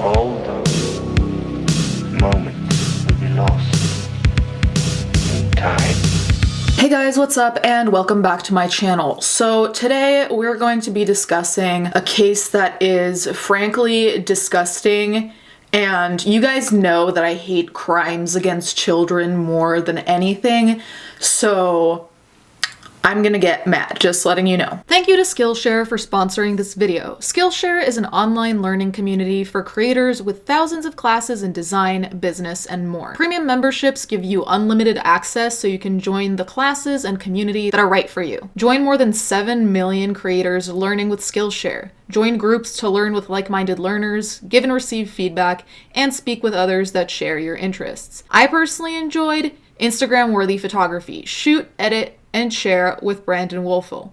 all those moments will be lost in time. Hey guys, what's up and welcome back to my channel. So today we're going to be discussing a case that is frankly disgusting, and you guys know that I hate crimes against children more than anything, so I'm gonna get mad, just letting you know. Thank you to Skillshare for sponsoring this video. Skillshare is an online learning community for creators with thousands of classes in design, business, and more. Premium memberships give you unlimited access so you can join the classes and community that are right for you. Join more than 7 million creators learning with Skillshare. Join groups to learn with like-minded learners, give and receive feedback, and speak with others that share your interests. I personally enjoyed Instagram-worthy photography. Shoot, edit, and share with Brandon Wolfel.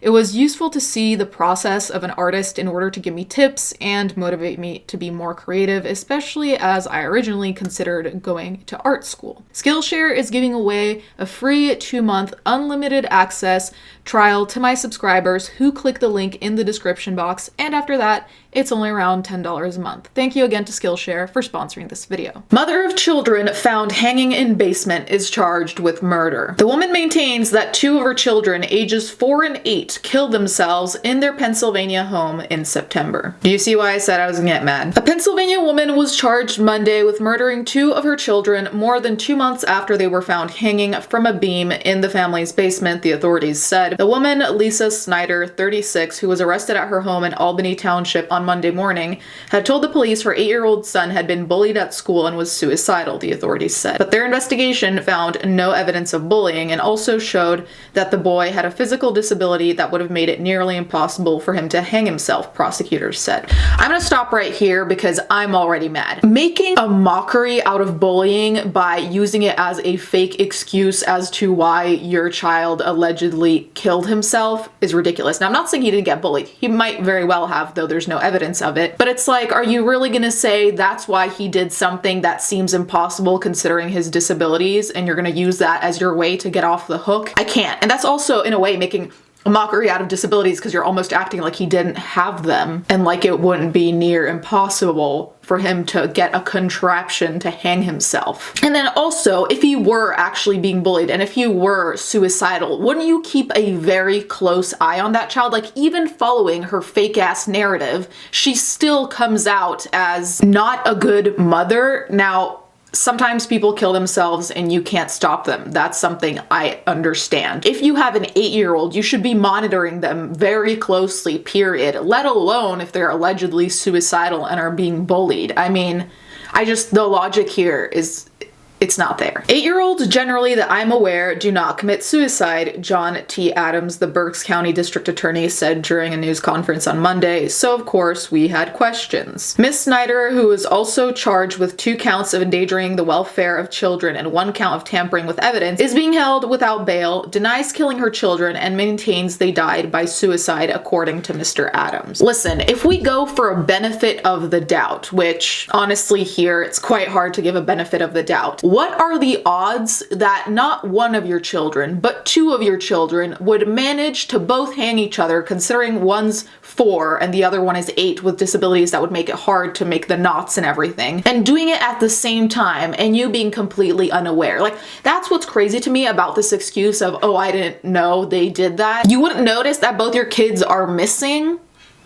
It was useful to see the process of an artist in order to give me tips and motivate me to be more creative, especially as I originally considered going to art school. Skillshare is giving away a free 2-month unlimited access trial to my subscribers who click the link in the description box, and after that, it's only around $10 a month. Thank you again to Skillshare for sponsoring this video. Mother of children found hanging in basement is charged with murder. The woman maintains that 2 of her children, ages 4 and 8, killed themselves in their Pennsylvania home in September. Do you see why I said I was gonna get mad? A Pennsylvania woman was charged Monday with murdering 2 of her children more than 2 months after they were found hanging from a beam in the family's basement, the authorities said. The woman, Lisa Snyder, 36, who was arrested at her home in Albany Township on Monday morning, had told the police her 8-year-old son had been bullied at school and was suicidal, the authorities said. But their investigation found no evidence of bullying and also showed that the boy had a physical disability that would have made it nearly impossible for him to hang himself, prosecutors said. I'm gonna stop right here because I'm already mad. Making a mockery out of bullying by using it as a fake excuse as to why your child allegedly killed himself is ridiculous. Now, I'm not saying he didn't get bullied. He might very well have, though there's no evidence of it. But it's like, are you really gonna say that's why he did something that seems impossible considering his disabilities, and you're gonna use that as your way to get off the hook? I can't. And that's also, in a way, making a mockery out of disabilities because you're almost acting like he didn't have them and like it wouldn't be near impossible for him to get a contraption to hang himself. And then also, if he were actually being bullied and if he were suicidal, wouldn't you keep a very close eye on that child? Like, even following her fake ass narrative, she still comes out as not a good mother. Now, sometimes people kill themselves and you can't stop them. That's something I understand. If you have an 8-year-old, you should be monitoring them very closely, period, let alone if they're allegedly suicidal and are being bullied. I mean, the logic here is, it's not there. 8-year-olds generally that I'm aware do not commit suicide, John T. Adams, the Berks County District Attorney, said during a news conference on Monday, so of course we had questions. Ms. Snyder, who is also charged with 2 counts of endangering the welfare of children and 1 count of tampering with evidence, is being held without bail, denies killing her children, and maintains they died by suicide, according to Mr. Adams. Listen, if we go for a benefit of the doubt, which honestly here it's quite hard to give a benefit of the doubt, what are the odds that not 1 of your children, but 2 of your children would manage to both hang each other, considering one's 4 and the other one is 8 with disabilities that would make it hard to make the knots and everything, and doing it at the same time and you being completely unaware? Like, that's what's crazy to me about this excuse of, oh, I didn't know they did that. You wouldn't notice that both your kids are missing?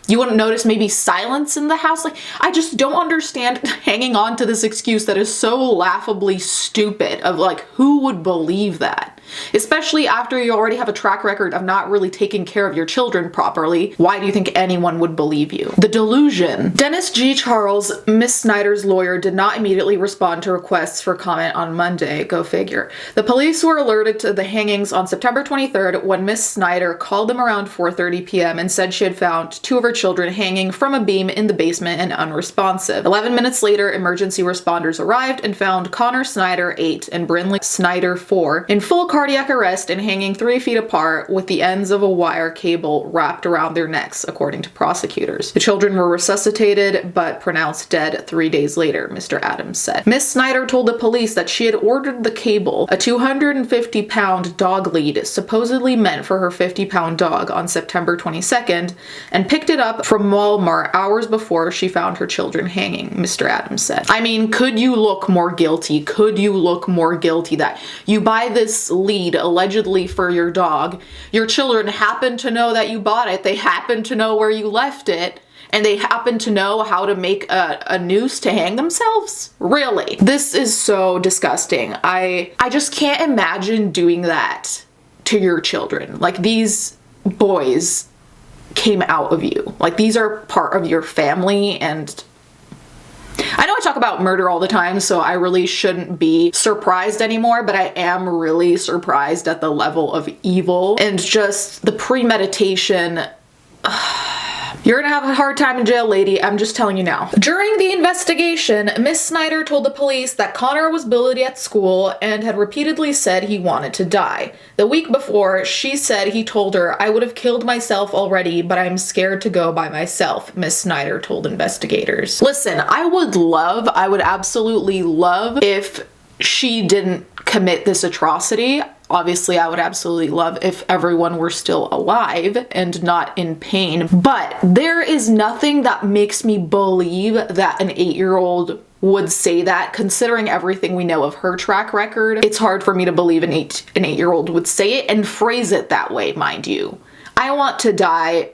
You wouldn't notice maybe silence in the house? Like, I just don't understand hanging on to this excuse that is so laughably stupid of, like, who would believe that? Especially after you already have a track record of not really taking care of your children properly. Why do you think anyone would believe you? The delusion. Dennis G. Charles, Miss Snyder's lawyer, did not immediately respond to requests for comment on Monday. Go figure. The police were alerted to the hangings on September 23rd when Miss Snyder called them around 4:30 p.m. and said she had found 2 of her children hanging from a beam in the basement and unresponsive. 11 minutes later, emergency responders arrived and found Connor Snyder, 8, and Brinley Snyder, 4, in full cardiac arrest and hanging 3 feet apart with the ends of a wire cable wrapped around their necks, according to prosecutors. The children were resuscitated but pronounced dead 3 days later, Mr. Adams said. Miss Snyder told the police that she had ordered the cable, a 250-pound dog lead supposedly meant for her 50-pound dog, on September 22nd, and picked it up from Walmart hours before she found her children hanging, Mr. Adams said. I mean, could you look more guilty? Could you look more guilty that you buy this lead allegedly for your dog, your children happen to know that you bought it, they happen to know where you left it, and they happen to know how to make a noose to hang themselves? Really? This is so disgusting. I just can't imagine doing that to your children. Like, these boys came out of you. Like, these are part of your family, and I know I talk about murder all the time, so I really shouldn't be surprised anymore, but I am really surprised at the level of evil and just the premeditation. You're gonna have a hard time in jail, lady. I'm just telling you now. During the investigation, Miss Snyder told the police that Connor was bullied at school and had repeatedly said he wanted to die. The week before, she said he told her, "I would have killed myself already, but I'm scared to go by myself," Miss Snyder told investigators. Listen, I would absolutely love if she didn't commit this atrocity. Obviously, I would absolutely love if everyone were still alive and not in pain, but there is nothing that makes me believe that an 8-year-old would say that, considering everything we know of her track record. It's hard for me to believe an 8-year-old would say it and phrase it that way, mind you. I want to die.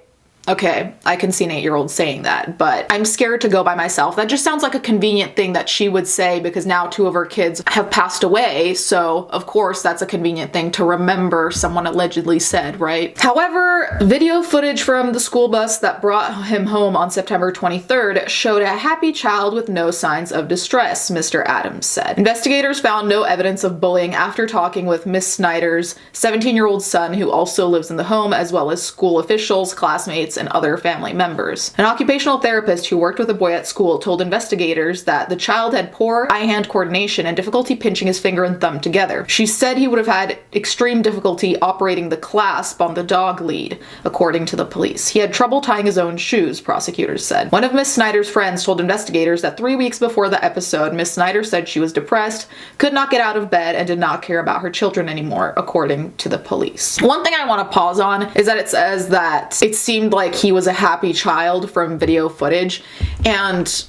Okay, I can see an 8-year-old saying that, but I'm scared to go by myself. That just sounds like a convenient thing that she would say because now 2 of her kids have passed away, so of course that's a convenient thing to remember someone allegedly said, right? However, video footage from the school bus that brought him home on September 23rd showed a happy child with no signs of distress, Mr. Adams said. Investigators found no evidence of bullying after talking with Miss Snyder's 17-year-old son, who also lives in the home, as well as school officials, classmates, and other family members. An occupational therapist who worked with a boy at school told investigators that the child had poor eye-hand coordination and difficulty pinching his finger and thumb together. She said he would have had extreme difficulty operating the clasp on the dog lead, according to the police. He had trouble tying his own shoes, prosecutors said. One of Miss Snyder's friends told investigators that 3 weeks before the episode, Miss Snyder said she was depressed, could not get out of bed, and did not care about her children anymore, according to the police. One thing I want to pause on is that it says that it seemed like he was a happy child from video footage, and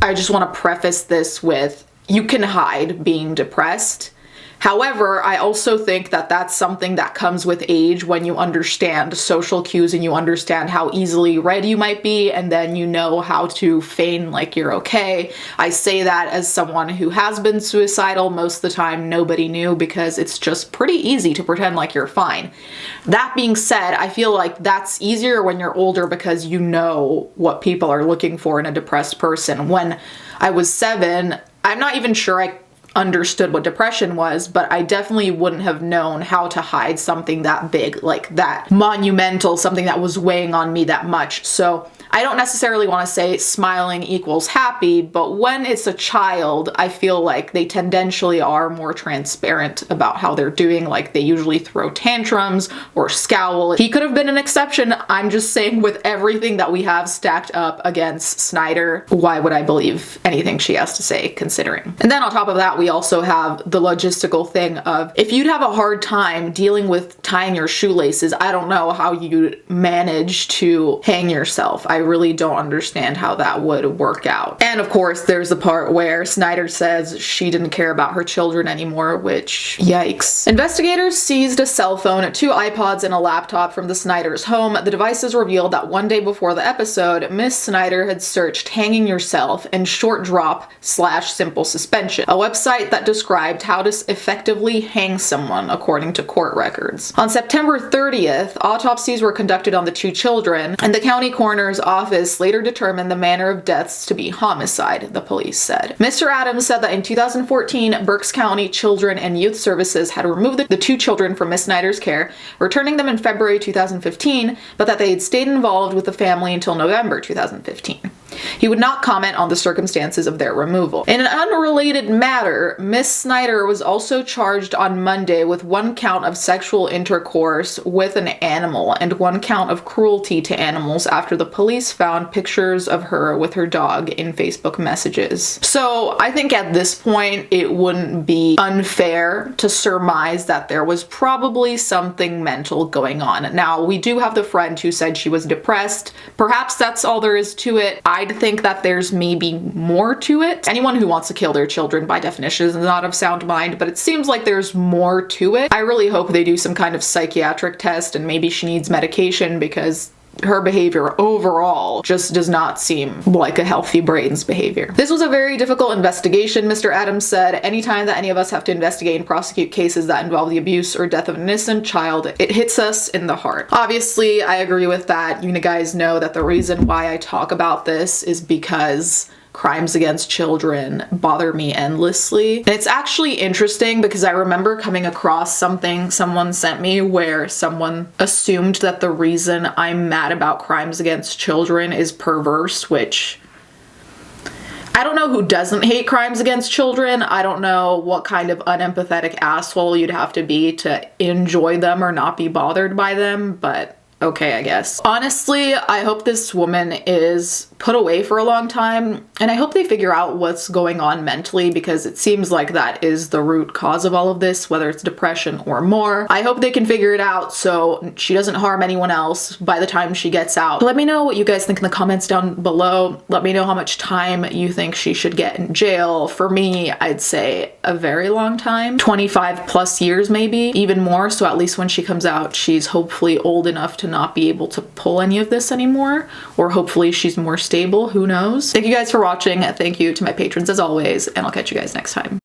I just want to preface this with, you can hide being depressed. However, I also think that that's something that comes with age, when you understand social cues and you understand how easily read you might be, and then you know how to feign like you're okay. I say that as someone who has been suicidal. Most of the time nobody knew because it's just pretty easy to pretend like you're fine. That being said, I feel like that's easier when you're older because you know what people are looking for in a depressed person. When I was 7, I'm not even sure I understood what depression was, but I definitely wouldn't have known how to hide something that big, like that monumental, something that was weighing on me that much. So I don't necessarily want to say smiling equals happy, but when it's a child, I feel like they tendentially are more transparent about how they're doing. Like, they usually throw tantrums or scowl. He could have been an exception. I'm just saying, with everything that we have stacked up against Snyder, why would I believe anything she has to say, considering? And then on top of that, we also have the logistical thing of, if you'd have a hard time dealing with tying your shoelaces, I don't know how you'd manage to hang yourself. I really don't understand how that would work out. And of course, there's the part where Snyder says she didn't care about her children anymore, which, yikes. Investigators seized a cell phone, 2 iPods, and a laptop from the Snyders' home. The devices revealed that one day before the episode, Miss Snyder had searched hanging yourself and short drop/simple suspension, a website that described how to effectively hang someone, according to court records. On September 30th, autopsies were conducted on the 2 children, and the county coroner's office later determined the manner of deaths to be homicide, the police said. Mr. Adams said that in 2014, Berks County Children and Youth Services had removed the 2 children from Miss Snyder's care, returning them in February 2015, but that they had stayed involved with the family until November 2015. He would not comment on the circumstances of their removal. In an unrelated matter, Miss Snyder was also charged on Monday with 1 count of sexual intercourse with an animal and 1 count of cruelty to animals after the police found pictures of her with her dog in Facebook messages. So I think at this point it wouldn't be unfair to surmise that there was probably something mental going on. Now, we do have the friend who said she was depressed. Perhaps that's all there is to it. I'd think that there's maybe more to it. Anyone who wants to kill their children by definition is not of sound mind, but it seems like there's more to it. I really hope they do some kind of psychiatric test and maybe she needs medication, because her behavior overall just does not seem like a healthy brain's behavior. This was a very difficult investigation, Mr. Adams said. Anytime that any of us have to investigate and prosecute cases that involve the abuse or death of an innocent child, it hits us in the heart. Obviously, I agree with that. You guys know that the reason why I talk about this is because crimes against children bother me endlessly. And it's actually interesting because I remember coming across something someone sent me where someone assumed that the reason I'm mad about crimes against children is perverse, which I don't know who doesn't hate crimes against children. I don't know what kind of unempathetic asshole you'd have to be to enjoy them or not be bothered by them, but okay, I guess. Honestly, I hope this woman is put away for a long time, and I hope they figure out what's going on mentally, because it seems like that is the root cause of all of this, whether it's depression or more. I hope they can figure it out so she doesn't harm anyone else by the time she gets out. Let me know what you guys think in the comments down below. Let me know how much time you think she should get in jail. For me, I'd say a very long time. 25 plus years maybe, even more, so at least when she comes out, she's hopefully old enough to not be able to pull any of this anymore, or hopefully she's more stable, who knows. Thank you guys for watching. Thank you to my patrons as always, and I'll catch you guys next time.